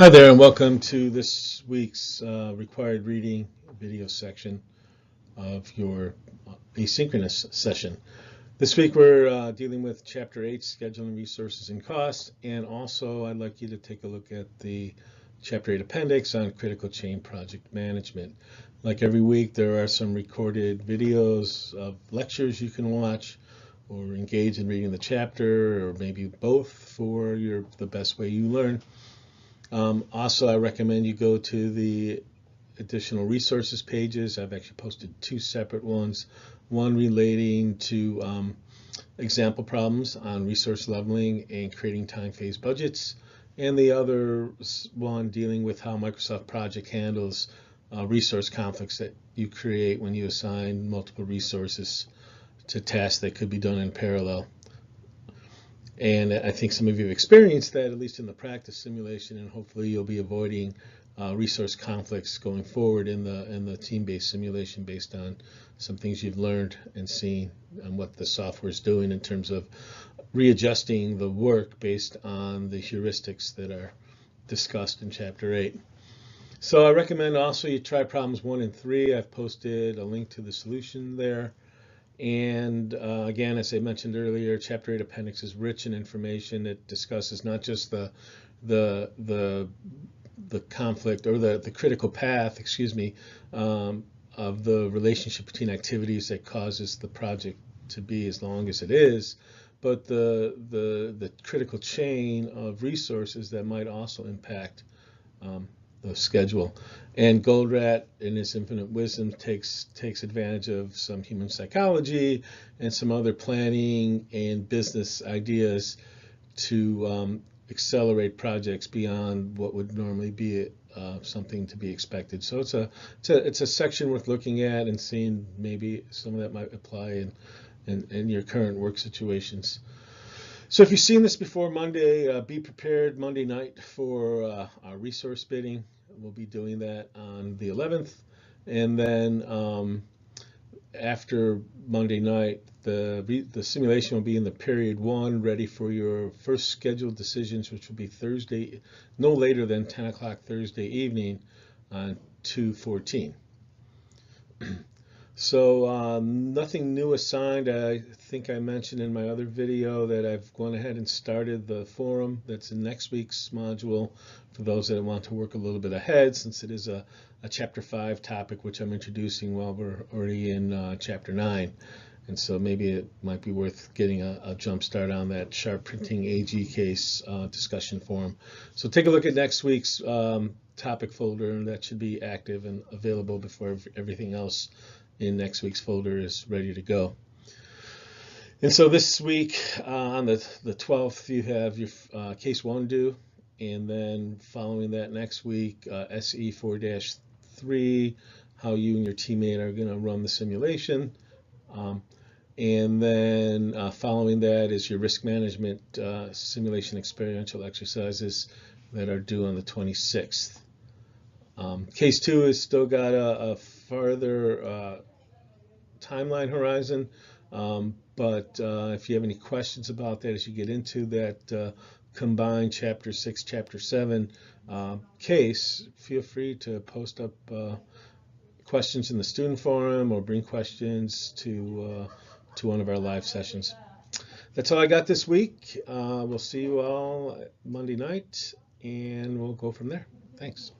Hi there, and welcome to this week's required reading video section of your asynchronous session. This week we're dealing with Chapter 8, Scheduling Resources and Costs, and also I'd like you to take a look at the Chapter 8 appendix on critical chain project management. Like every week, there are some recorded videos of lectures you can watch or engage in reading the chapter, or maybe both for the best way you learn. Also, I recommend you go to the additional resources pages. I've actually posted two separate ones, one relating to example problems on resource leveling and creating time phase budgets, and the other one dealing with how Microsoft Project handles resource conflicts that you create when you assign multiple resources to tasks that could be done in parallel. And I think some of you have experienced that, at least in the practice simulation, and hopefully you'll be avoiding resource conflicts going forward in the team-based simulation based on some things you've learned and seen and what the software is doing in terms of readjusting the work based on the heuristics that are discussed in Chapter 8. So I recommend also you try problems 1 and 3. I've posted a link to the solution there. And again, as I mentioned earlier, Chapter 8 appendix is rich in information. It discusses not just the conflict or the critical path, of the relationship between activities that causes the project to be as long as it is, but the critical chain of resources that might also impact the schedule. And Goldratt, in his infinite wisdom, takes advantage of some human psychology and some other planning and business ideas to accelerate projects beyond what would normally be something to be expected. So it's a section worth looking at and seeing maybe some of that might apply in your current work situations. So if you've seen this before Monday, be prepared Monday night for our resource bidding. We'll be doing that on the 11th. And then after Monday night, the simulation will be in the period 1, ready for your first scheduled decisions, which will be Thursday, no later than 10 o'clock Thursday evening on 2/14. So nothing new assigned. I think I mentioned in my other video that I've gone ahead and started the forum that's in next week's module for those that want to work a little bit ahead, since it is a Chapter 5 topic which I'm introducing while we're already in Chapter 9. And so maybe it might be worth getting a jump start on that sharp printing AG case discussion forum. So take a look at next week's topic folder, and that should be active and available before everything else in next week's folder is ready to go. And so this week on the 12th, you have your case 1 due, and then following that next week, SE 4-3, how you and your teammate are going to run the simulation. And then following that is your risk management simulation experiential exercises that are due on the 26th. Case 2 has still got a further timeline horizon, but if you have any questions about that as you get into that combined Chapter 6, Chapter 7 case, feel free to post up questions in the student forum or bring questions to one of our live sessions. That's all I got this week. We'll see you all Monday night, and we'll go from there. Thanks.